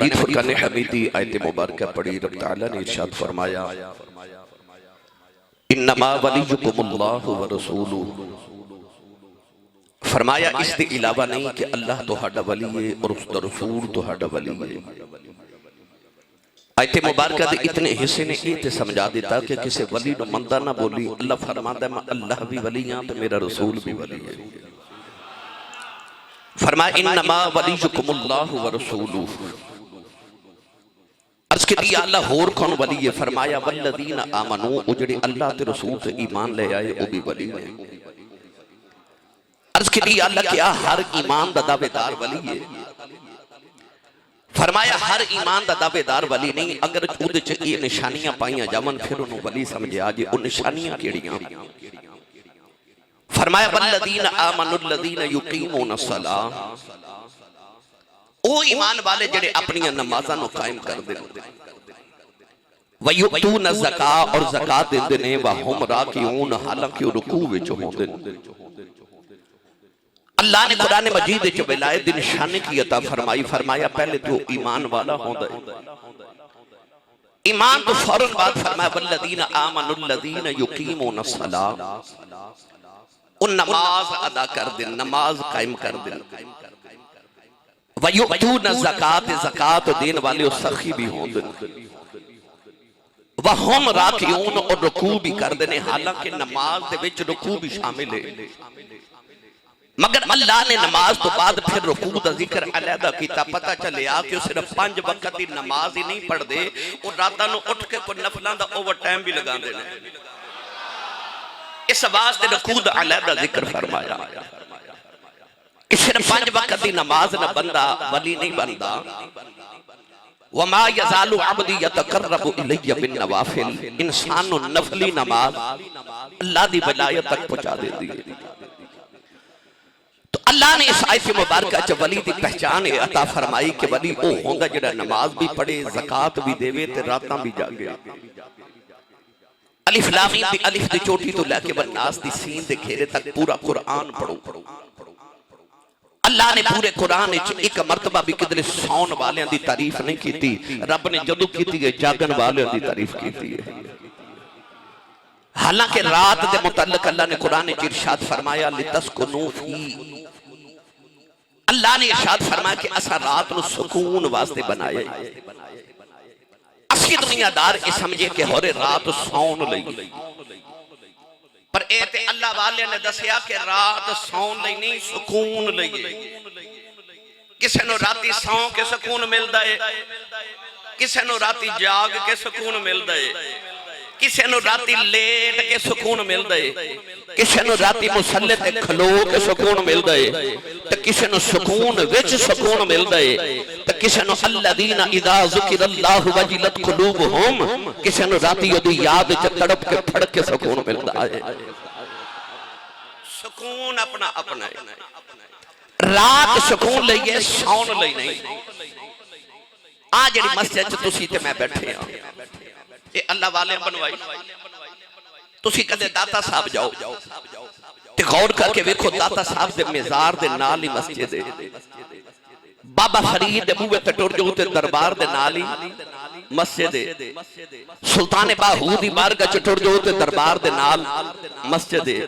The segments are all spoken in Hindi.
मजीद फुरकान हमीदी आयत मुबारक पढ़ी। रब तआला ने इरशाद फरमाया इन्नमा वलियुकुमुल्लाहु व रसूलुहु, फरमाया इसके अलावा नहीं कि अल्लाह तुहाडा वली है और उसका रसूल तुहाडा वली है। आयत मुबारक दे इतने हिस्से ने ये समझा दिता कि किसी वली नु मंदा ना बोली। अल्लाह फरमाता है मैं अल्लाह भी वली हां ते मेरा रसूल भी वली है। फरमाया इन्नमा वलियुकुमुल्लाहु व रसूलुहु। अर्ज की दी अल्लाह होर कौन वली है? फरमाया वल्लज़ीना आमनू, ओ जेड़े अल्लाह ते रसूल ते ईमान ले आए ओ भी वली है। अर्ज की दी अल्लाह क्या हर ईमान दा दावेदार वली है? फरमाया हर ईमान दा दावेदार वली नहीं, अगर उहदे च ये निशानियां पाईयां जावन फिर उन्होंने वली समझिया जे। ओ निशानियां केड़ियां? फरमाया वल्लज़ीना आमनुल्लज़ीना युकीमूनस सलाह, ओ ईमान वाले जेड़े अपनी नमाज़ां नु कायम करदे ने, व युतून ज़का और ज़कात देंदे ने, व हुम राकिऊन हालांकि रुकू विच होंदे ने। अल्लाह ने कुरान मजीद विच विलायत दी निशानी की अता फरमाई। फरमाया पहले तो ईमान वाला होंदा है, ईमान तो फौरन बाद फरमाया वल्लज़ीना आमनुल्लज़ीना युकीमूनस सलाह, ओ नमाज अदा कर दे, नमाज कायम कर दे। वयुतून ज़कात, ज़कात देने वाले सखी भी होंदे ने। वहुम राकिऊन, और रुकू भी कर देने, हालांकि नमाज दे विच रुकू भी शामिल है। मगर अल्लाह ने नमाज तो बाद फिर रुकू दा जिक्र अलहदा किया। पता चलिया कि सिर्फ 5 वक्त की नमाज ही नहीं पढ़ते, और रातां नूं उठ के कोई नफलां दा ओवर टाइम भी लगांदे ने। इस वास्ते रुकू दा अलहदा जिक्र फरमाया। सिर्फ 5 वक्त की नमाज न बंदा वली नहीं बनता। वमा यज़ालु अब्दी यतकर्रबु इलैया बिन नवाफिल, इंसान नफली नमाज अल्लाह दी वलायत तक पहुंचा देती है। तो अल्लाह ने इस आयत मुबारक च वली दी पहचान अता फरमाई कि वली ओ होंदा जेड़ा नमाज भी पढ़े, ज़कात भी देवे ते रातां भी जागे। अलिफ लाम मीम दी अलिफ दी चोटी तो लेके वन्नास दी सीन दे घेरे तक पूरा कुरान पढ़ो। अल्लाह ने पूरे कुरान विच एक मर्तबा भी किधरे सौन वालियां दी तारीफ नहीं कीती। रब ने जदों कीती है जागन वालियां दी तारीफ कीती है। हालांकि रात दे मुतल्लिक अल्लाह ने कुरान विच इरशाद फरमाया लितस्कुनू फी, अल्लाह ने इरशाद फरमाया कि असा रात नु सुकून वास्ते बनाया। असली दुनियादार ये समझे कि होरे रात सौन लई, पर ए ते अल्लाह वाले ने दसिया कि रात सौन लई नहीं, सुकून लई। किसे नु राती सौ के सुकून मिलदा है, किसे नु राती जाग के सुकून मिलदा है, किसे नु राती लेट के सुकून मिलदा है, किसे नु राती मुसल्ले ते खलो के सुकून मिलदा है, ते किसे नु सुकून विच सुकून मिलदा है, ते किसे नु अल्लज़ीना इज़ा ज़ुकिरल्लाहु वजिलत क़ुलूबुहुम, किसे नु राती ओदी याद च तड़प के फड़ के सुकून मिलदा है। सुकून अपना अपना है। रात सुकून लईए, सौन लई नहीं। आ जेड़ी मस्जिद च तुसी ते मैं बैठे हां, ये अल्लाह वाले बनवाई। तुसी कदे दाता साहब जाओ ते गौर करके वेखो, दाता साहब दे मज़ार दे नाल ही मस्जिद है। बाबा फरीद दे बूहे ते टुर जाओ ते दरबार दे नाल ही मस्जिद है। सुल्तान बाहू दी बारगाह च टुर जाओ ते दरबार दे नाल मस्जिद है।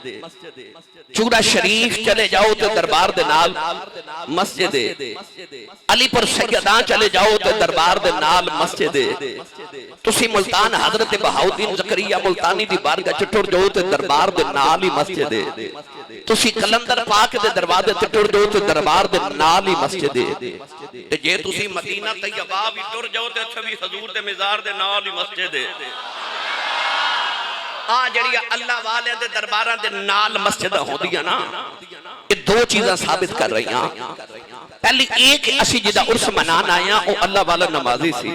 चूड़ा शरीफ चले जाओ तो दरबार दे नाल मस्जिद है। अलीपुर सैयदा चले जाओ तो दरबार दे नाल मस्जिद है। तुसी मुल्तान हजरत बहाउद्दीन ज़करिया मुल्तानी दी बारगाह च टुर जाओ तो दरबार दे नाल ही मस्जिद है। तुसी कलंदर पाक दे दरवाजे ते टुर जाओ तो दरबार दे नाल ही मस्जिद है। ते जे तुसी मदीना तैयबा भी टुर जाओ ते उत्थे भी हजूर दे मज़ार दे नाल ही मस्जिद है। आ जड़िया अल्लाह वाले दे दरबारां दे नाल मस्जिद होंदियां ना, ये 2 चीज़ां साबित कर रही हैं। पहली एक असी जिदा उर्स मनान आया वो अल्लाह वाला नमाजी सी,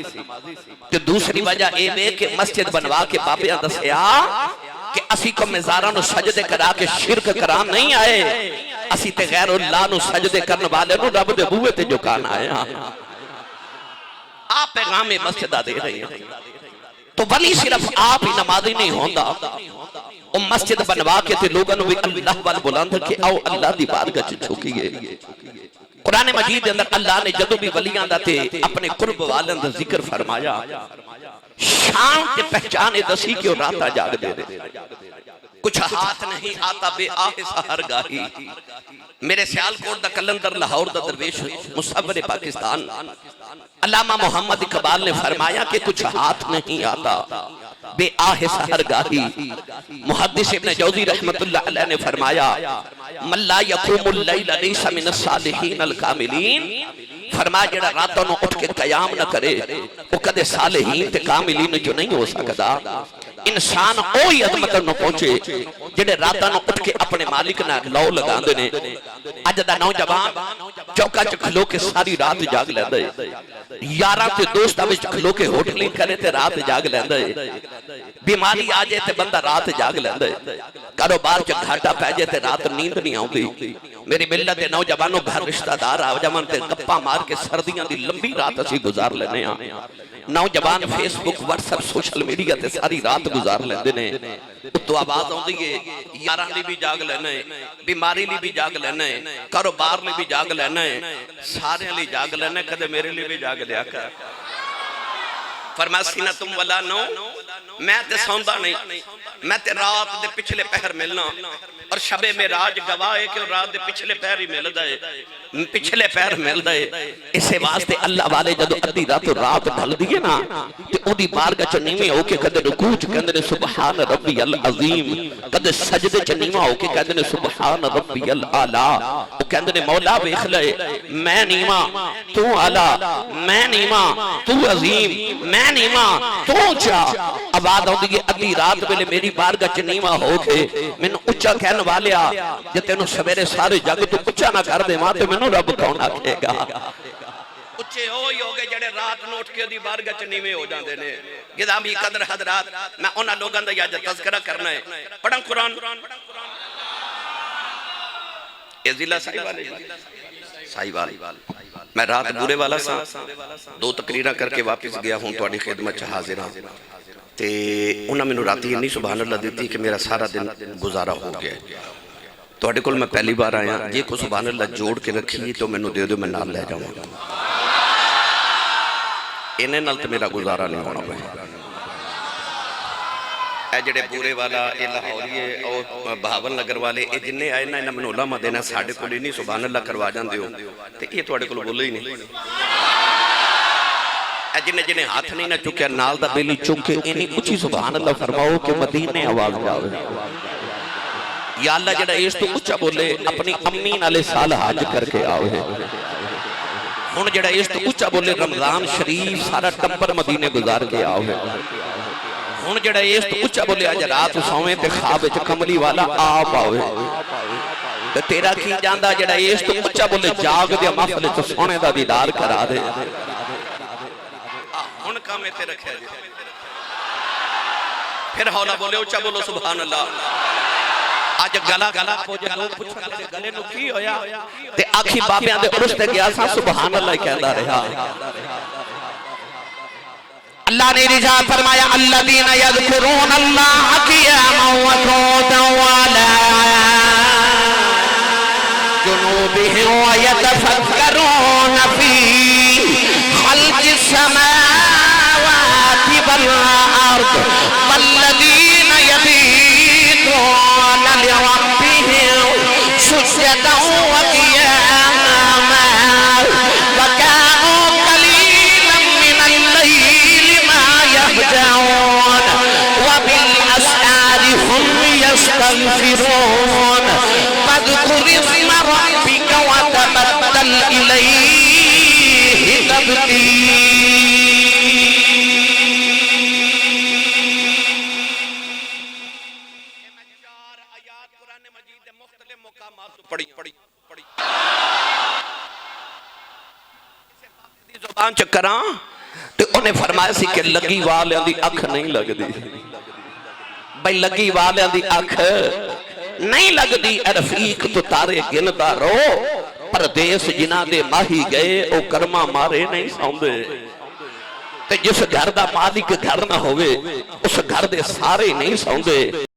ते दूसरी वजह ये वे कि मस्जिद बनवा के बाबे दसिया कि असी को मज़ारां नु सजदे करा के शिरक करा नहीं आए, असी ते गैरुल्लाह नु सजदे करने वाले नु रब दे बूहे ते झुकान आए हां। आप पैगाम मस्जिद दे रहे हैं। तो वली सिर्फ आप ही नमाजी नहीं होंदा, ओ मस्जिद बनवा के ते लोगों भी अल्लाह वाल बुलंद के आओ अल्लाह दी बारगाह च झुकीए। कुरान मजीद के अंदर अल्लाह ने जदों भी वलियां दा ते अपने कुर्ब वालों दा जिक्र फरमाया, शान ते पहचाने दसी कि राता जागदे ने। कुछ हाथ नहीं आता बे आहे सहर गाही। मेरे सियालकोट दा कलंदर लाहौर दा दरवेश मुसव्विर पाकिस्तान अल्लामा मोहम्मद इकबाल ने फरमाया कि कुछ हाथ नहीं आता बे आहे सहर गाही। मुहद्दिस इब्न जौजी रहमतुल्लाह अलैह ने फरमाया मल्ला यक़ूमुल लैल लैसा मिनस सालिहीन अल कामिलीन। फरमाया जेड़ा रातों नु उठ के कयाम न करे वो कदे सालिहीन ते कामिलीन जो नहीं हो सकदा। इंसान ओही अजमत नु पहुंचे जेड़े रातां नु उठ के अपने मालिक नाल लौ लगांदे ने। अज दा नौजवान चौका च खलो के सारी रात जाग लैंदा है, यारां ते दोस्तां विच खलो के होटलिंग करे ते रात जाग लैंदा है। बीमारी आ जाए ते बंदा रात जाग लैंदा है, कारोबार च घाटा पै जाए ते रात नींद नहीं आउंदी। मेरी मिल्लत दे नौजवानों घर रिश्तेदार आ जावन ते गप्पा मार के सर्दियां दी लंबी रात असीं गुजार लेने आ। नौजवान फेसबुक व्हाट्सएप सोशल मीडिया ते सारी रात गुजार लेंदे ने। तो आवाज आउंदी है यारां ली भी जाग लेना है, बीमारी ली भी जाग लेना है, कारोबार ली भी जाग लेना है, सारे ली जाग लेना है, कदे मेरे लिए भी जाग लिया कर। फरमासी ना तुम वाला नो मैं ते सौंदा नहीं, मैं ते रात दे पिछले पहर मिलना और शबे मेराज गवाह है कि रात दे पिछले पहर ही मिलदा है, पिछले पैर मिलदा है। इसे वास्ते अल्लाह वाले जदों अद्धी रात ढलदी है ना ते ओदी बारगाह च नीवें होके कदे रुकू च कहंदे ने सुभान रब्बियल अजीम, कदे सजदे च नीवा होके कहंदे ने सुभान रब्बियल आला। वो कहंदे ने मौला वेख ले मैं नीवा तू आला, मैं नीवा तू अजीम, मैं नीवा तू ऊंचा। आवाज आउंदी है अद्धी रात वेले मेरी बारगाह च नीवा होके मैनू ऊंचा कहन वालिया जे तैनू सवेरे सारे जग तू ऊंचा ना कर देवां ते मैनू रब कौन आखेगा। उच्चे होई हो गए जेड़े रात नोट के दी बारगाह च नीवे हो जांदे ने। गिदामी कदर हजरात मैं उन्हां लोगां दा अज तज़किरा करना है। पढ़ां कुरान ए जिला साहिवाल मैं रात बुरे वाला सा, दो तकरीरां करके वापस गया हूं तुहाडी खिदमत च हाजिर हां ते उन्हां मैनू राती इन्नी सुभान अल्लाह दित्ती कि मेरा सारा दिन गुजारा हो गया। तुहाडे कोल मैं पहली बार आया, जे कोई सुभान अल्लाह जोड़ के रखी तो मैनू दे दो, मैं नाल ले जावांगा। इन्हां नाल ते मेरा गुजारा नहीं होना भाई। ए जेड़े पूरे वाला ए लाहौरीए और बहावल नगर वाले ए जिन्ने आए ना इन्हां मैनू उलामा देना साडे कोल इन्नी सुभान अल्लाह करवा जांदे हो ते ये तुहाडे कोल बोले ही नहीं। ए जिन्ने जिन्ने हाथ नहीं ना चुक्या नाल दा बेली चुक के इन्नी ऊंची सुभान अल्लाह फरमाओ कि मदीने आवाज जावे। या अल्लाह जड़ा इस तो ऊंचा बोले अपनी अम्मी नाले साल हज करके आवे। हुण जड़ा इस तो ऊंचा बोले रमजान शरीफ सारा टब्बर मदीने गुजार के आवे। हुण जड़ा इस तो ऊंचा बोले अज रात सोवे ते ख्वाब विच कमली वाला आप आवे ते तेरा की जांदा जड़ा इस तो ऊंचा बोले जाग दे महफिल च सोने दा दीदार करा दे। हुण काम ते रखया जी फिर हौला बोले ऊंचा बोलो सुभान अल्लाह। आज गला गला लोग पुछन तेरे गले नु की होया ते आखी बाबियां दे उर्स ते गया सा सुभान अल्लाह कहंदा रहा। अल्लाह ने इरशाद फरमाया अल्लज़ीना यज़कुरून अल्लाह क़ियामन व क़ुऊदन व अला जुनूबिहिम व यतफक्करून फी खल्क़िस समावाति वल अर्द वल्लज़ीना यबीतूना लिरब्बिहिम सुज्जदन व क़ियामा व कानू क़लीलन मिनल लैलि मा यहजऊन व बिल अस्हारि हुम यस्तग़फिरून फ़ज़कुर इस्म रब्बिक व तबत्तल इलैहि तब्तीला। जुबान च करां ते उन्हें फरमाया सी कि लगी वालियां दी अख नहीं लगदी। भाई लगी वालियां दी अख नहीं लगदी। रफीक तो तारे गिनदा रो परदेस जिन्हां दे माही गए ओ कर्मा मारे नहीं सौंदे। ते जिस घर दा मालिक घर ना होवे उस घर दे सारे नहीं सौंदे।